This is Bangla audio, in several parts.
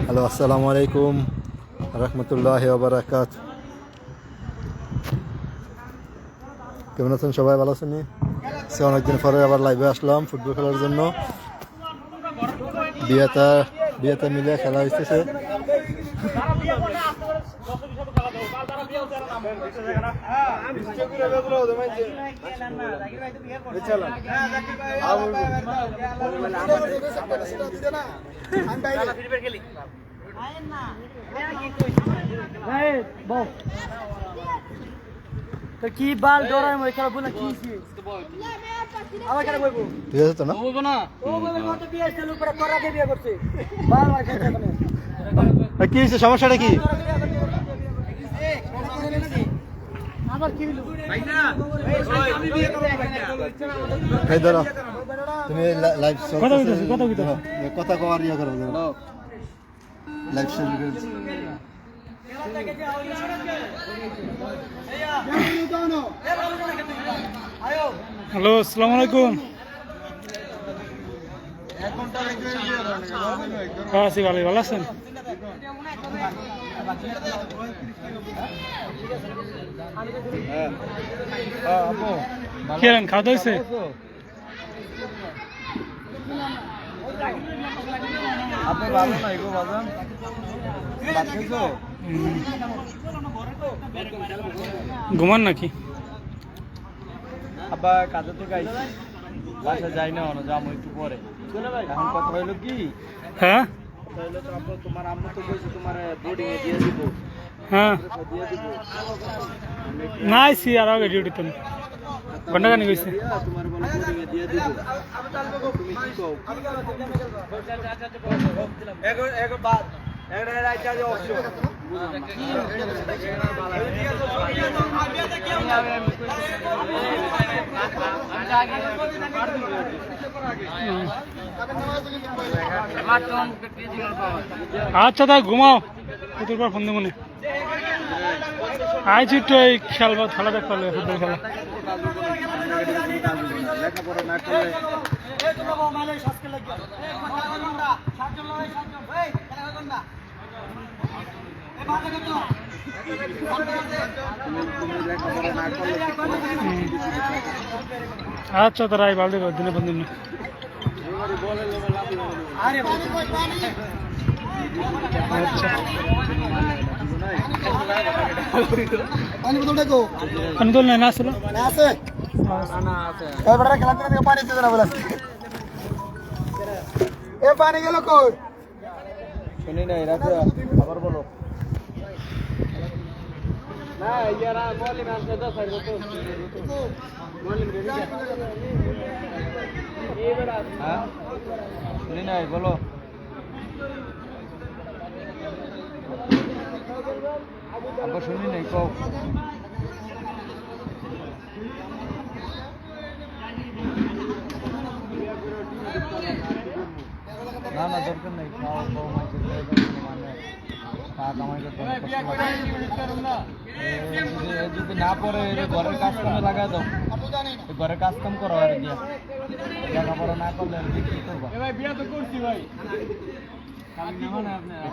হ্যালো, আসসালামু আলাইকুম রহমতুল্লাহি ওয়া বারাকাতুহু। কেমন আছেন সবাই? ভালো আছেন? অনেকদিন পরে আবার লাইভে আসলাম ফুটবল খেলার জন্য। বিয়েতে মিলে খেলা হইতেছে। কি বাল ডরাই মই খেলা বলে কি আবার কেন বলবো ঠিক আছে তো না? বলবো না ও বলে মত বিয়ে ছিল উপরে করা দিয়ে বিয়ে করছে বাল মার খেলছে মানে কি হইছে? সমস্যাটা কি? আবার কি হলো ভাই না আমি বিয়ে করব এই ধরো তুমি লাইভ কথা কইতেছ কথা কওয়ার ইয়া করো লাইভ শুরু করছি। হ্যালো, আসসালামু আলাইকুম। আছি ভালো, ভালো আছেন? কি আছেন? খাওয়া দাওয়া হয়েছে? আপনি ভালো নাই গো বাজান, ঘুমান নাকি? আব্বা কাজে থেকে আইছি, বাসা যাই না, যাবো একটু পরে। এখন কথা হইলো কি, হ্যাঁ হইলো তো আব্বা তোমার আম্মু তো কইছে তোমার বোর্ডিং এ দিয়ে দিব, হ্যাঁ দিয়ে দিব। নাইছি আর আগে ডিউটি তো ঘন্টা কানি কইছে তোমার বলে বোর্ডিং এ দিয়ে দিব, তুমি কি কও? এক বাদ একটা রাইট আছে অপশন আচ্ছা তাই ঘুমাও, কতর পর ফোন দেবো না। আইছি একটু এই খেলা দেখতে পারলে ফুটবল খেলা। লেখাপড়া না করলে তুমি লেখাপড়া না করলে আচ্ছা তারা এই বালদি দিনে বন্ধু না। আচ্ছা পানি তোল নাই না আসলো পানি গেল কই? শুনি নাই, রাখো আবার বলো না। ইয়ারা বলি না তো দশ হ্যাঁ শুনি নাই, বলো। আবার শুনি নাই, কও। না না দরকার নেই, খাও খাও মানে টাকা কামাই করতে যদি না পড়ে ঘরের কাজ কামে লাগাই দাও, ঘরের কাজ কাম করো আর দিয়া, লেখাপড়া না করলে আর কি করবো?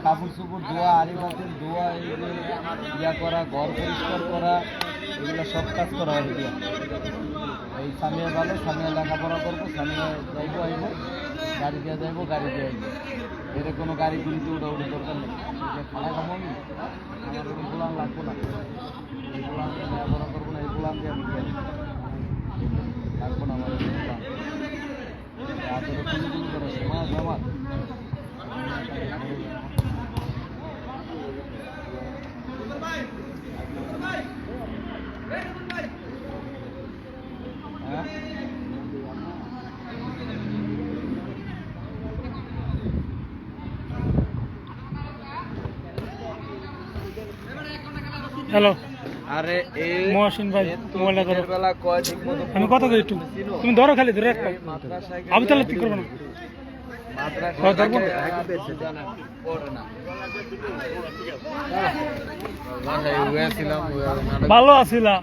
কাপড় চোপড় ধোয়া, আড়ি বাতিল ধোয়া, এই যে ইয়া করা, ঘর পরিষ্কার করা, এগুলো সব কাজ করা আর দিয়া। এই সামিয়া ভালো, সামিয়া লেখাপড়া করবো, সামিয়া যাইবো আইবো, গাড়ি দিয়ে যাইবো, গাড়ি দিয়ে আইবো। এর কোনো গাড়ি কিনতে উড়াউড়ি দরকার নেই। খানা খাবো আমি, আমার কোনো গোলাম লাগবো না, এই গোলাম লেখাপড়া করবো না, এই গোলাম দিয়ে আমি লাগবো না আমার গোলাম। তারপরে তুমি করো সমাজ আমার হ্যালো আরে মহসিন ভাই, মোবাইলটা ধরো। বেলা কয় ঠিক মতো আমি কথা কই একটু, তুমি ধরো, খালি ধরে একটা। আমি তাহলে ঠিক করবো না। ধরবো ভালো আছিলা?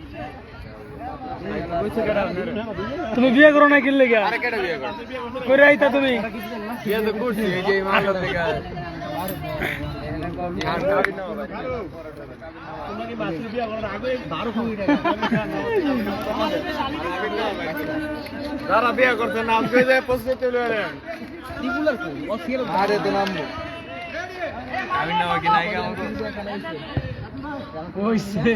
তুমি বিয়ে করো না কিনলে গিয়া করে আইতা তুমি যারা বিয়ে করছে নাম প্রশ্ন চলে আরে তো নাম আমি নাম কি নাই হইছে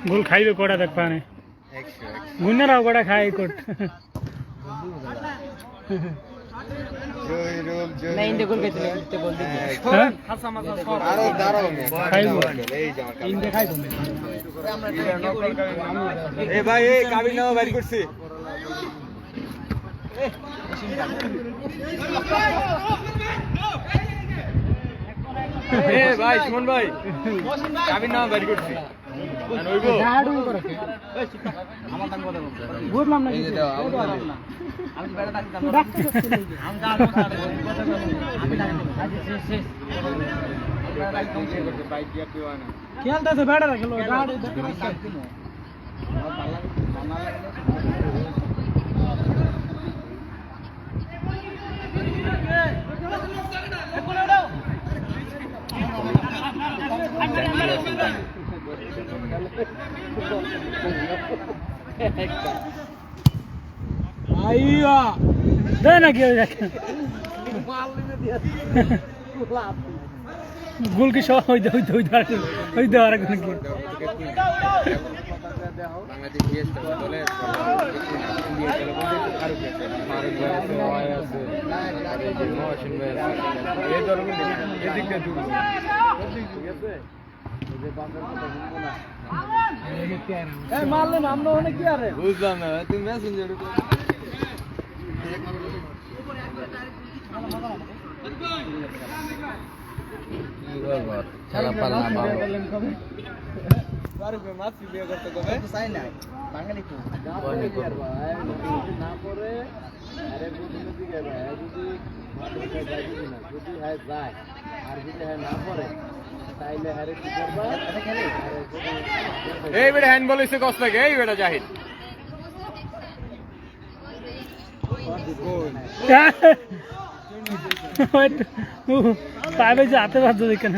গোল খাইবে কোটা দেখ পানে গুন্নারাও কোটা খাই কোট না ইন্ডে গোল খেতে দিতে গোল দিতে হাসা মাসা সব আরো দাঁড়াও খাইবো এই জামা ইন্ডে খাইবো এ ভাই এই কাবিল নাও বাইর করছি এ ভাই সুমন ভাই কাবিল নাও বাইর করছি নইবো দাঁড়ু করে আমার দাম কত বুঝলাম না এই যে দাও আমি বেড়া ডাকতাম আমি দাঁড়াবো আমি খেলতেছে বেড়া রাখলো গাড়ি আইয়া দে না কি গোল কি সব হই দে আর কোন কি বাংলাদেশ বিএসটা বলে ইন্ডিয়া চলে বলতে আর কি মহসিন ভাই এই ধরনের এদিকটা দূর ঠিক আছে এই যে বাংলার কথা বলবো না এই মারলে আমরা অনেক কি আরে বুঝলাম না তুমি মেসেঞ্জার খেলা পাল্লা বাবা মাছি বিয়ে করতে কবে চাই না বাঙালি তো না করে আরে বুঝলে দিকে ভাই যদি মাদ্রাসায় যাই না যদি হয় যায় আর যদি হয় না করে তাইলে আরে কি করবা এটা খেলে এই বেটা হ্যান্ড বল হইছে কষ্ট লাগে এই বেটা জাহিদ পাবে যে হাতে বাধ্য দেখেন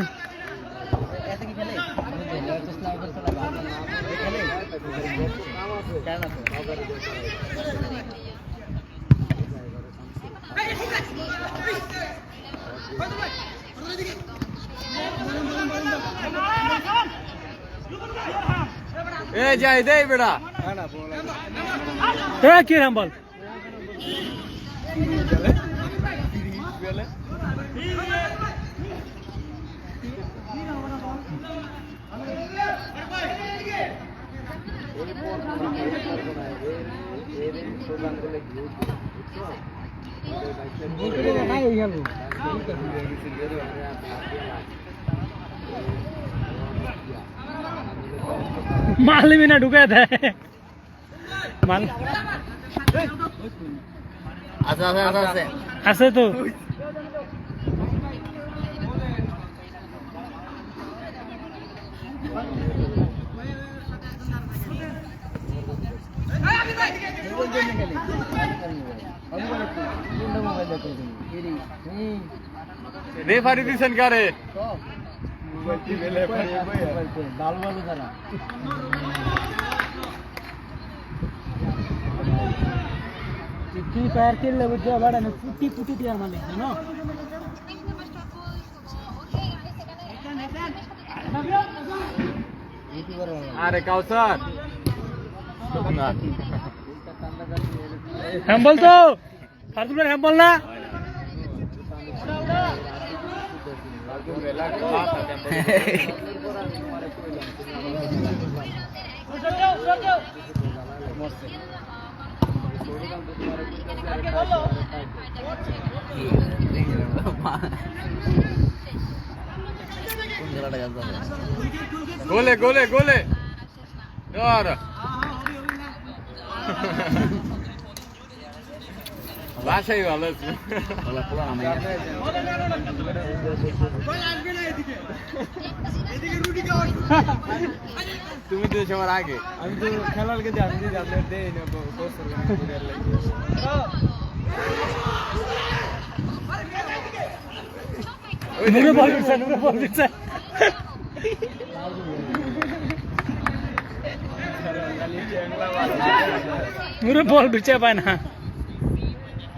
এ যাই দে বেটা কি নাম বল মাল भी ना ढुका था माल আছে তো রেফারি দিছেন কারে फ्री फायर खेलले बुझ्यो बडा न फुटी फुटी दियार माने हैन আরে কাউসার হ্যাম্বল তো ফারদুলের হ্যাম্বল না গোলে গোলে গোলে ধর বাসাই ভালো আছে তুমি তো সবার আগে আমি তো খেলার কে জানি যে আপনাদের দেই না বছর নুরে বল দিচ্ছে নুরে বল দিচ্ছে নুরে বল দিচ্ছে পায় না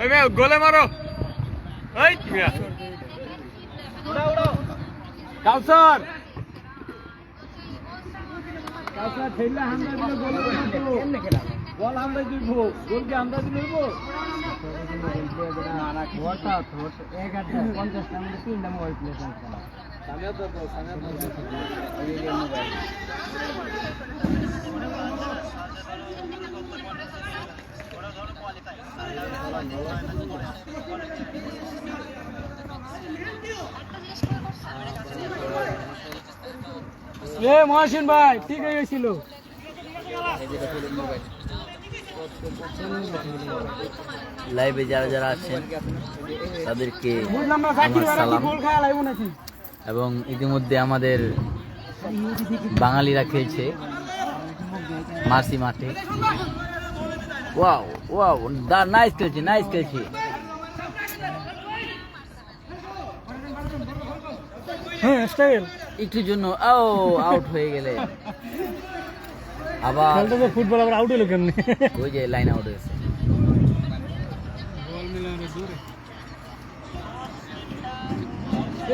ওই মে গোলে মারো এই মিয়া কাউসার কাউসার ঠেলা হামলা দিলে গোল কেমনে খেলা বল হামলা দিব গোল কি হামলা দিব না না গোটা তো 11:50 টা মধ্যে 3টা মোবাইল প্লেস আছে সামনে তো এই মোবাইল এ মহসিন ভাই ঠিক হয়ে গেছিল লাইভে যারা যারা আছেন তাদেরকে বুঝলাম না জাকির আমার ভাই সালাম। গোল খায় লাইব নাকি এবং ইতিমধ্যে আমাদের বাঙালিরা খেলছে মার্সি মাঠে। ওয়াও ওয়াও নাইস খেলছে নাইস খেলছে। হ্যাঁ স্টাইল একটুর জন্য আউট হয়ে গেলে আবার খেলতে তো ফুটবল আবার আউট হলো কেমনে ওই যে লাইন আউট হয়েছে।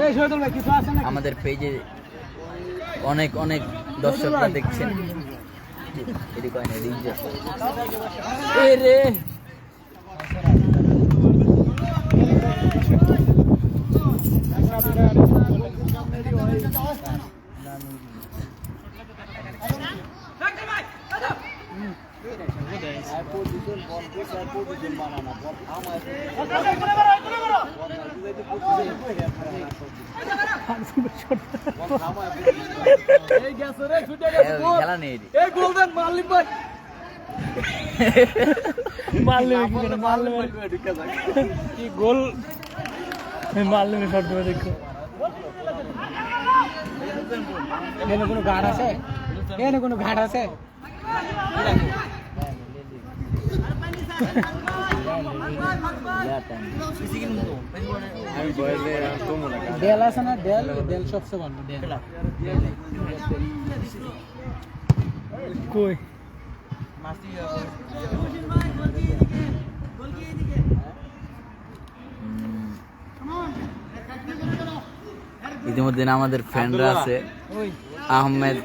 এই শহীদুল ভাই কিছু আছে নাকি আমাদের পেজে অনেক অনেক দর্শকরা দেখছেন। এদিকে হয় না, এদিকে যা। এ রে খেলা নেই। এই গোল দেন মারলি ভাই মারলে কি করে মারলে কি গোল মারলে শট দেবে দেখো এখানে কোনো ঘাট আছে এখানে কোনো ঘাট আছে ডেল আছে না ডেল ডেল সবচেয়ে ভালো ডেল কই ইতিমধ্যে আমাদের ফ্রেন্ডরা আছে আহমেদ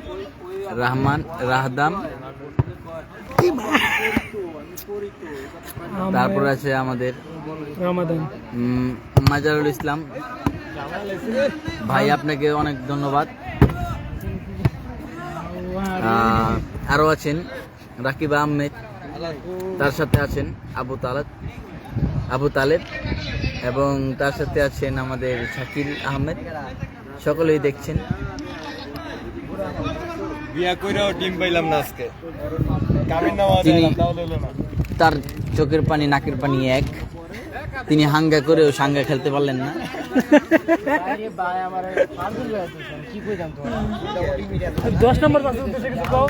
রহমান রাহদাম, তারপর আছে আমাদের রমাদান মাজারুল ইসলাম ভাই, আপনাকে অনেক ধন্যবাদ। আরো আছেন রাকিব আহমেদ, তার সাথে আছেন আবু তালেব এবং তার সাথে আছেন আমাদের শাকিল আহমেদ। সকলেই দেখছেন। বিয়া কইরাও টিম পাইলাম না আজকে কামিন নামাজ তিনি তাহলে হলো না তার চোখের পানি নাকের পানি এক, তিনি হাঙ্গা করেও সাঙ্গা খেলতে পারলেন না। ভাই আমার কি কই জানতো 10 নম্বর বাস উদ্দেশ্যে কিছু কও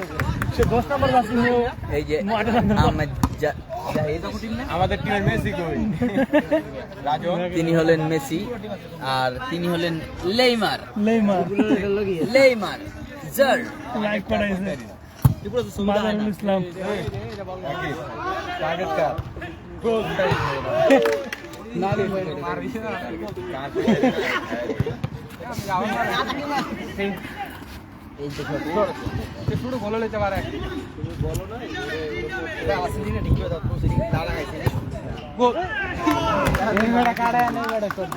সে 10 নম্বর বাস নিয়ে এই যে আহমেদ জাহিদ, আমাদের টিমের মেসি কই রাজু তিনি হলেন মেসি আর তিনি হলেন লেইমার জার। লাইক পড়াইছে মাজারুল ইসলাম টার্গেট কার গোল নালি মারিস না এই যে শুরু ভালো লইতে পারে বলো না এটা আসলি না ঠিক দাও তো সেদিন দাঁড়া খাইছে গোল এই মেডা কাড়া নেই মেডা কর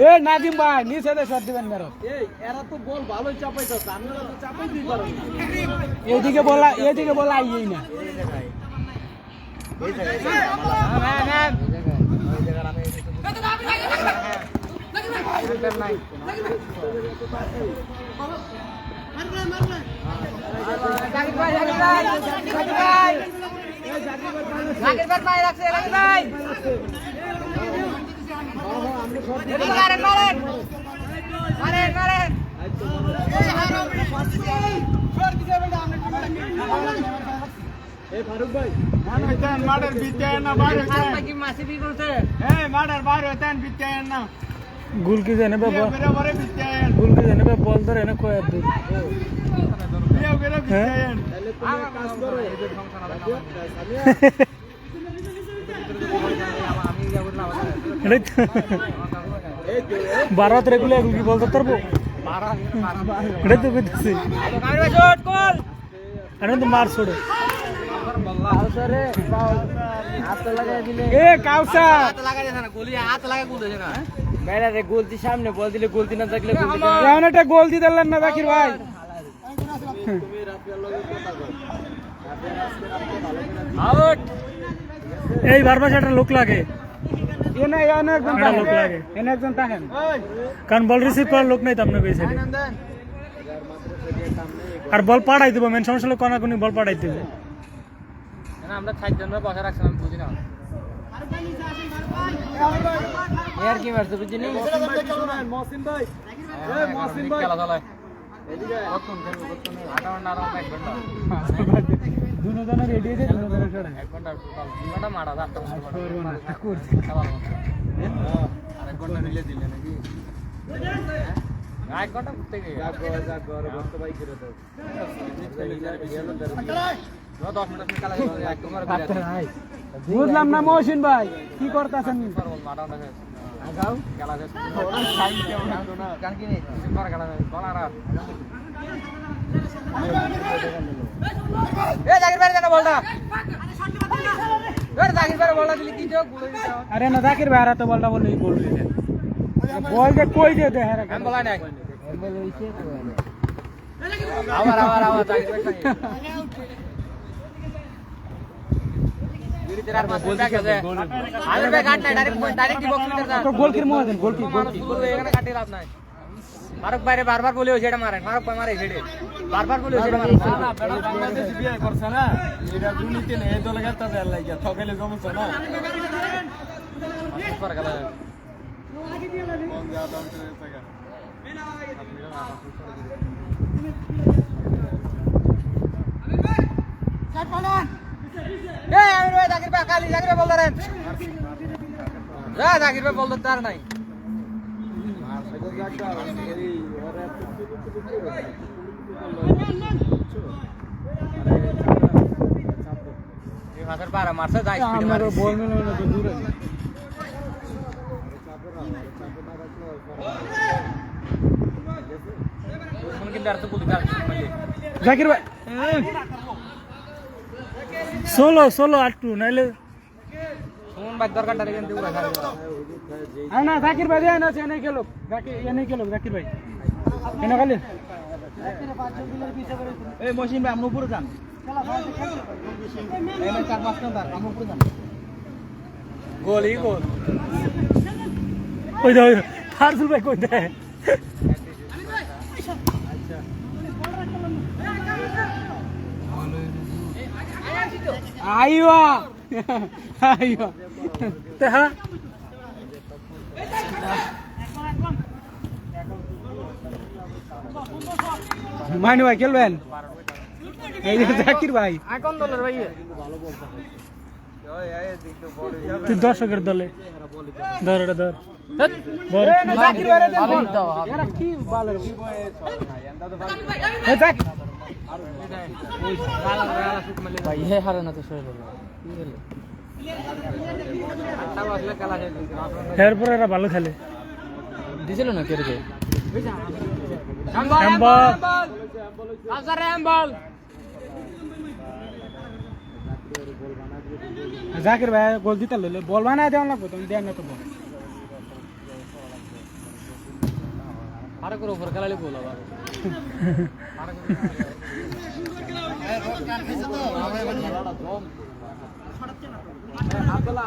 এ নাদিম ভাই নিচে দে শট দিবেন মেরো এই এরা তো বল ভালোই চাপাইতো সামনে তো চাপাই দিই পারো এদিকে বলা আইই না এই জায়গায় ওই জায়গায় আমি गुल की जाने गुल की जाने बॉल तो रहना कोई दूर बारह रेगुलर गुल की बॉल तो तरबो तो कुछ अरे तो मार छोड़ो গোলতি সামনে বল দিলে গোলতি না থাকলে একটা গোল দিয়ে দিলেন না জাকির ভাই এই বারবার একটা লোক লাগে লোক লাগে কারণ বল রিসিভ করার লোক নাই তো আপনার এই সাইডে আর বল পাঠাই দেবো মেন সমস্যা হলো কোনা কোনি বল পাঠাই দেবে আমরা 60 জন বসে রাখছিলাম বুঝি না यार की मारছে বুঝিনি মহসিন ভাই মহসিন ভাই খেলা চলে এদিকে কতক্ষণ খেলবো কতক্ষণ আধা ঘন্টা আর 1 ঘন্টা দুনো জনের রেডি আছে দুনো জনের ছড়া 1 ঘন্টা টোটাল 2 ঘন্টা মারা যাচ্ছে খেলা আর 1 ঘন্টা মিলে দিলে নাকি 1 ঘন্টা করতে গিয়ে ঘর বসতে ভাই করে দাও 10 মিনিট খেলা চলে এক তোমার বুঝলাম না মহসিন ভাই কি করতেছেন আগাও খেলা শেষ সাইড কেউ না কান কি নেই পরে খেলা বলারা এ জাকির ভাই দেন বলটা এ জাকির ভাই বলটা দিলি কি যোগ अरे ना जाकिर भाई तो बॉल नहीं बोल रहे थे बॉल के कोई दे दे है हम बोला नहीं आवर जाकिर भाई गोल की मुंह देन गोल की এখানে কাটে লাভ নাই মারক বাইরে বারবার বলে ওইটা মারে মারক ভাই মারে ছেড়ে বারবার বলে ওইটা মারে বাংলাদেশ বিয়ে করছ না এটা দুর্নীতি নেই দল গাতা দেন লাগিয়া ঠকাইলে জমছ না পর গেল কোন যা দাম করে টাকা সাইড পালান এ আমির ভাই জাকির ভাই কালি জাকির ভাই বল ধরেন যা জাকির ভাই বল ধরতে আর নাই এই মাসের পারা মারছে যাই স্পিডে মারে বল মিলে না তো দূরে কোন কিন্তু আর তো বলি কার জাকির ভাই ষোলো আটটু নাইলে শুনুন ভাই দরকারটা রেখে দিও রাখা আর না জাকির ভাই দেয় না এনে গেল জাকির ভাই এনে খালি এই মহসিন ভাই আমরা উপরে যান এই মানে 4-5 নাম্বার আমরা উপরে যান গোল ওই দে ফারজুল ভাই কই দে আইওয়া তে হ্যাঁ মাইনু ভাই খেলবেন এই যে জাকির ভাই কোন দলের ভাই তুই দর্শকের দলে ধর এটা ধর জাকির ভাই বল দাও এরা কি বলের এ দেখ ভাই হে হারে না তো সরে বলো কি হলো আটটা বাজলে খেলা শেষ এরপর এরা ভালো খেলে দিছিল না কে রে জাকির ভাই গোল দিতে লইলে বল বানায় দেওয়া লাগবে তুমি দেন না তো বল আরে করে উপর খেলালে বল আবার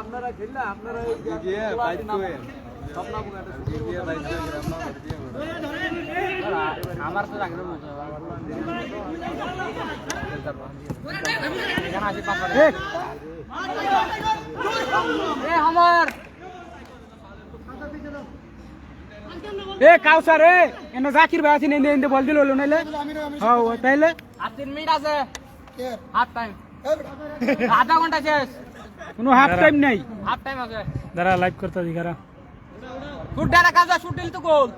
আপনারা খেললে আপনারা আমার তো রাখবে আমার এ কাউসার এ এনে জাকির ভাই আছেন এনে এনে বল দিল হলো নাইলে হ্যাঁ তাইলে আর 3 মিনিট আছে হাফ টাইম আধা ঘন্টা শেষ কোনো হাফ টাইম নাই হাফ টাইম আছে দাঁড়া লাইভ করতে দি কারা শুট ডারা কাজা শুট দিল তো গোল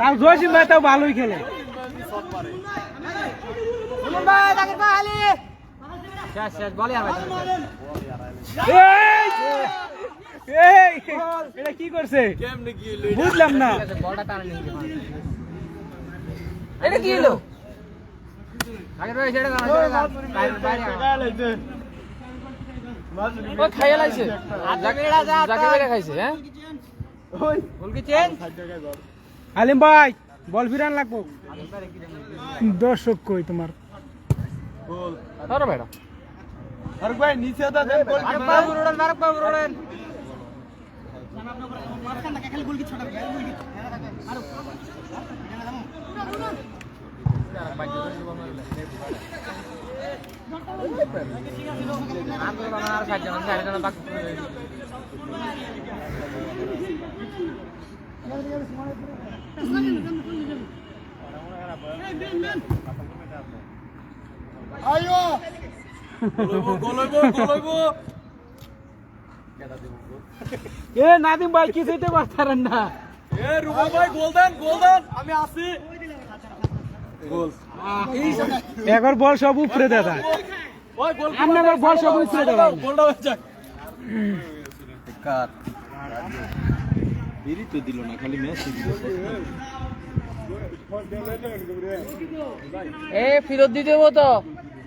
আর জয়সিং ভাই তাও ভালোই খেলে সুমন ভাই জাকির ভাই আলী শেষ শেষ বলি আর ভাই এই এটা কি করছে কেমনে কি বুঝলাম না বলটা টানে নিয়ে এটা কি হলো জাকির ভাই ছেড়ে দাও বাইরে ও খাইয়া লাইছে জাকির ভাই খাইছে হ্যাঁ ওই বল কি চেঞ্জ আলিম ভাই বল ফিরান লাগবো দর্শক কই তোমার গোল আরে বেটা আর ভাই নিচে দা দেন গোল মারক বাবু রোডেন মাঝখানটা খালি গোল কি ছড়া গোল কি মারো আর সাজন সাজন বাক আয়ো গোলইবো এ নাদিম ভাই কি হইতে পারতারেন না এ রুবা ভাই গোল দেন আমি আছি গোল একবার বল সব উপরে দাদা ওই গোল আপনার বল সব উপরে দাদা গোলটা হয়ে যাক কাট বিরি তো দিল না খালি ম্যাচ দিল এ ফেরত দিতে দেবো তো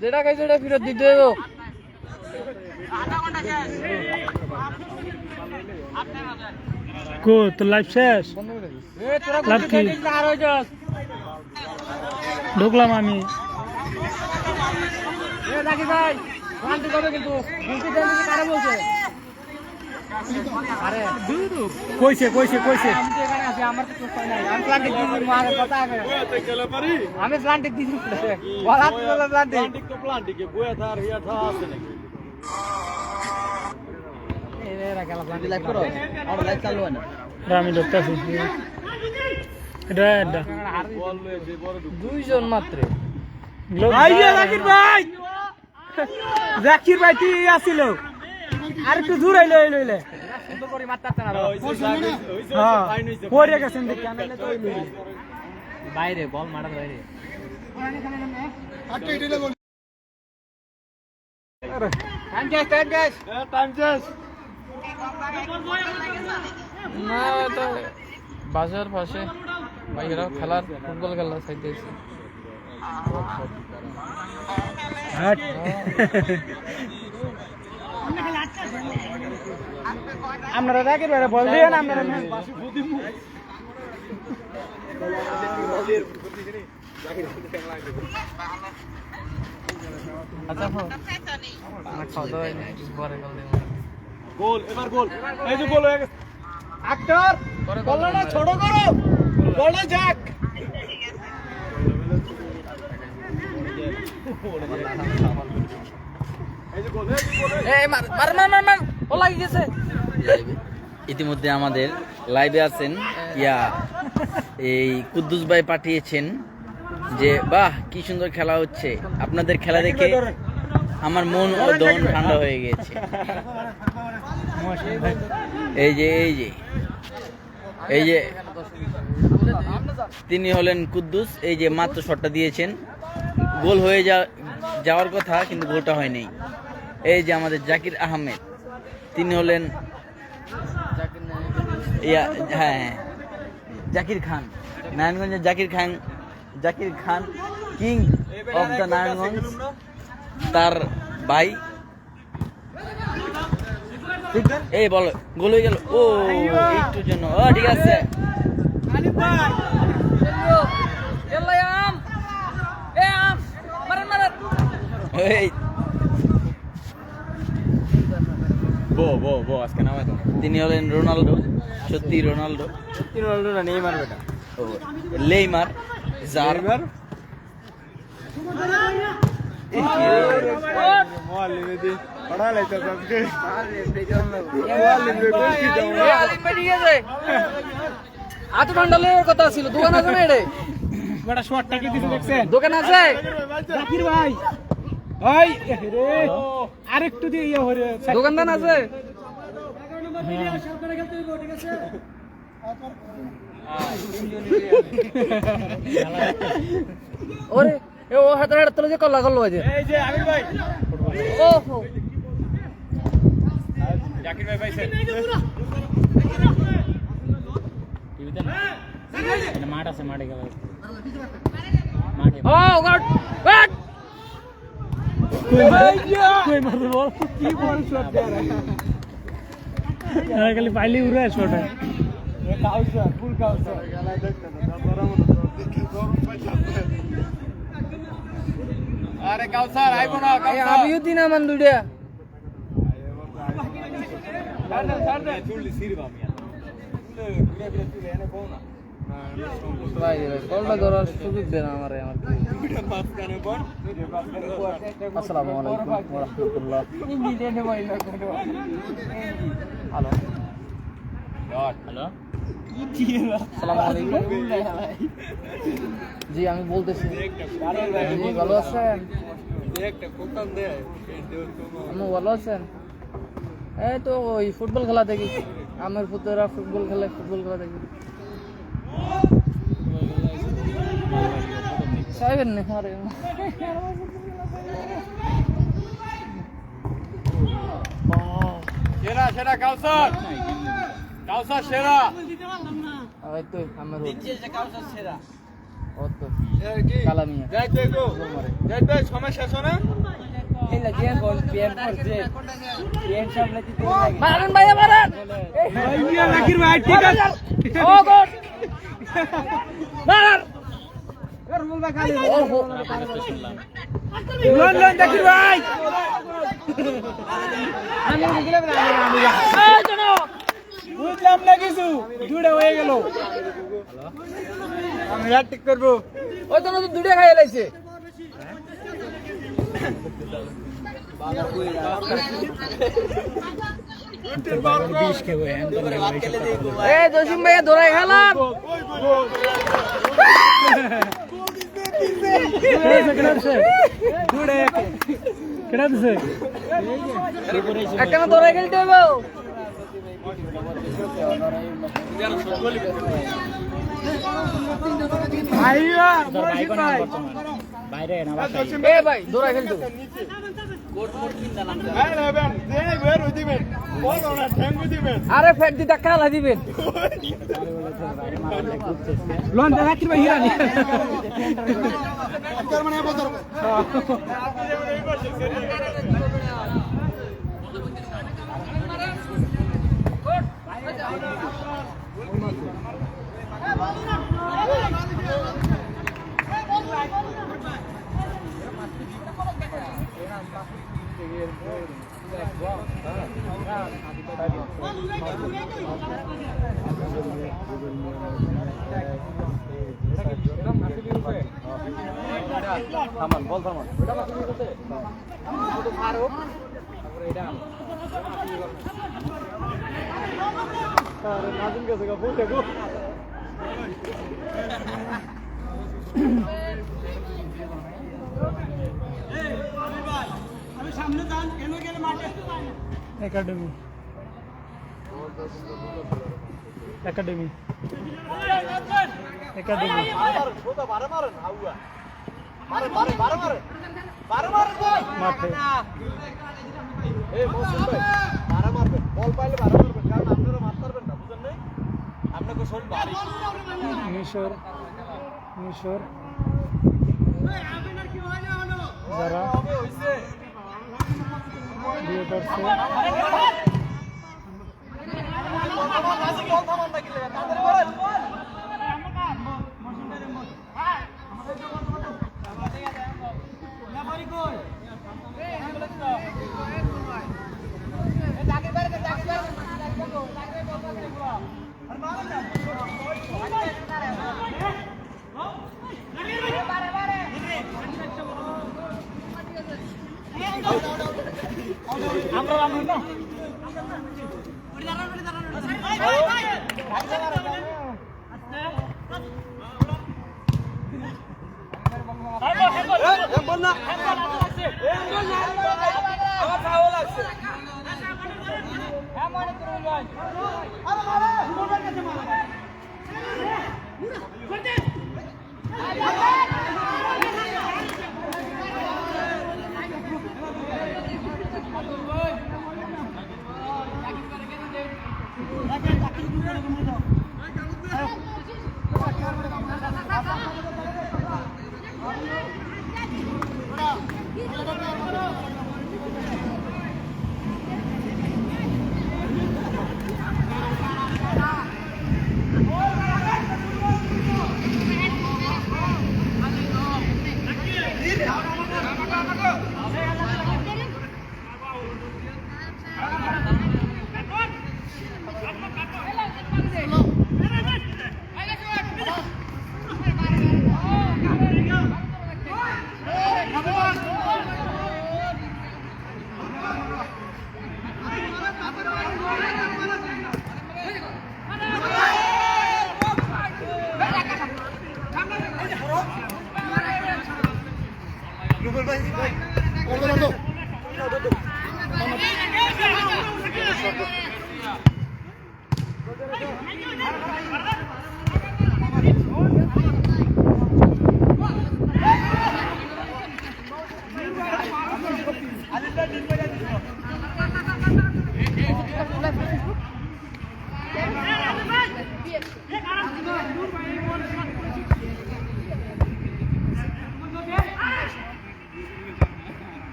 যেটা খাইছে ওটা ফেরত দিতে দেবো কো তো লাইভ শেষ এ তোরা লাভ কি? আর হয়ে যাস ঢুকলাম আমি এ নাকি ভাই শান্তি করবে কিন্তু গুলতি দেন দিকে কারে বলছে আরে কইছে আমি তো এখানে আছি আমার তো চোখ পাই নাই আমি প্লান্টিক দিছি মার কথা আগে ওই গেলে পারি আমি প্লান্টিক দিছি বলা তো প্লান্টিক তো প্লান্টিকে বয়া থার হিয়া থা আছে নাকি এরা গেল প্লান্টিক লাইভ করো আর লাইভ চালু হয় না আমি ঢুকতাছি এটা বল লয়ে বড় দুইজন মাত্র আইয়া জাকির ভাই তুই আসিল আর একটু দূর আইলো লইলে সুন্দর করে মারতে না হ্যাঁ পড়ে গেছেন দেখি আনাইলে তো লইলে বাইরে বল মারার বাইরে টাইম শেষ না তো বাজার পাশে ভাইরা খেলার ফুটবল খেলা চাইতেছে হাট আপনারা জাকির ভাই বল দিয়েন আপনারা আচ্ছা খাওয়া দাওয়া পরে গোল এবার গোল এই যে গোল হয়ে গেছে আক্তার বলটা ছোট করো বলটা যাক ইতিমধ্যে আমাদের লাইভে আছেন এই কুদ্দুস ভাই পাঠিয়েছেন যে বাহ কি সুন্দর খেলা হচ্ছে, আপনাদের খেলা দেখে আমার মন ও দন ঠান্ডা হয়ে গেছে। এই যে তিনি হলেন কুদ্দুস, এই যে মাত্র শটটা দিয়েছেন, গোল হয়ে যাওয়ার কথা কিন্তু গোলটা হয়নি। এই যে আমাদের জাকির আহমেদ, তিনি হলেন জাকির খান, নারায়ণগঞ্জের জাকির খান কিং অফ দ্য নারায়ণগঞ্জ, তার ভাই। এই বলো গোল হয়ে গেল, ও একটুর জন্য, ও ঠিক আছে। এই তিনি হলেন রোনাল্ডো, সত্যি রোনাল্ডো, রোনাল্ডো না নেইমার বেটা। ও, লেইমার, জারমার। এত ঠান্ডা লেগে কথা ছিল, দোকান আছে না এডে? বড় শটটা কি দিছে দেখছেন? দোকান আছে জাকির ভাই, ওই রে আরেকটু দিয়ে ইয়ে হরে দোকানদার আছে। ওরে এ ও হাতে হাতে তুলে যে কল্লা করলো এই যে আমির ভাই, ওহো জাকির ভাই পাইছেন টিভিতে না, এটা মাঠ আছে, মাঠে গেল মাঠে। ও গড গড কই মারবে বল, কি বল শট দেয় খালি পাইলি উড়ে শট হয়। কাউসার ফুল কাউসার আরে কাউসার আইবো না, আমিও দিনা মান দুইটা ভাই কলটা ধরার সুযোগ দেন আমারে। আমার আসসালামু আলাইকুম ওয়া রাহমাতুল্লাহ। হ্যালো হ্যালো, আসসালামু আলাইকুম। জি আমি বলতেছি, জি ভালো আছেন? আপনি ভালো আছেন? এই তো ওই ফুটবল খেলা দেখি, আমার পুত্ররা ফুটবল খেলে, ফুটবল খেলা দেখি। চাইবেন না আরে সেরা সেরা কাউসার, কাউসার সেরা। ওই তো আমার দিচ্ছে যে কাউসার সেরা। ও তো কালামিয়া যাইতে গো, যাইতে সময় শেষ না। এই লাগিয়ে বল পিএম করছে, পিএম সামনে দিতে লাগে। মারেন ভাই মারেন, ভাইয়া জাকির ভাই ঠিক আছে। ও গড মার করবো না খালি। ওহো লন লন জাকির ভাই, আমি বুঝলাম না, আমি এই জানো বুঝলাম না কিছু, জুড়ে হয়ে গেল। আমি রাত ঠিক করবো। ওই তো দুটো খাইয়ে লাইছে। এ জসিম ভাইয়া দৌড়াই খেলাম। একটা না দৌড়াই খেলতে হবে। এ ভাই দৌড়াই খেলতে হবে। আরে ফেট দি ধাক্কা হালা দিবেন। লন জাকির ভাই হিরানি। থামান বল থামান। একাডেমি একাডেমি একাডেমি মাঠে মিশর মিশর যারা বিয়ে করছে জাকির ভাই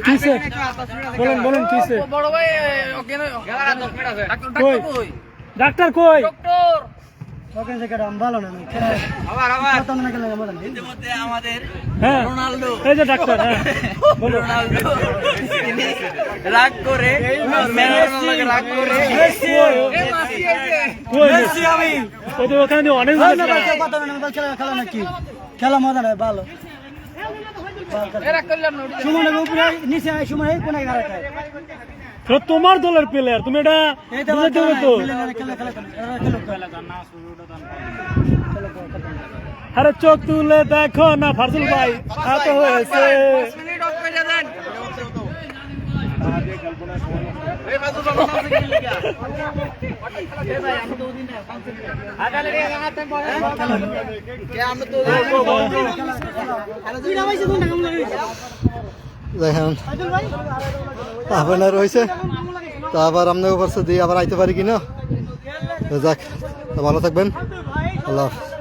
কিসে বলেন বলেন কিসে বড় ভাই ওকে ডাক্তার কই ওখানে থেকে ভালো না ইতিমধ্যে আমাদের হ্যাঁ রোনাল্ডো এই যে ডাক্তার হ্যাঁ বলো রোনাল্ডো তিনি রাগ করে মেসি রাগ করে মেসি আমি ওই তো ওখানে অনেক খেলা নাকি খেলা মজা নাই ভালো সুমনের উপরে নিচে সুমন এই কোনায় গাড়াটায় তো তোমার দলের প্লেয়ার তুমি এটা বুঝাইতে হবে তো আরে চোখ তুলে দেখো না ফারজুল ভাই হাত হয়েছে দেখেন আপনার রয়েছে তা আবার আপনাকে পারছে দিয়ে আবার আইতে পারি কিনা যাক তো ভালো থাকবেন আল্লাহ হাফেজ।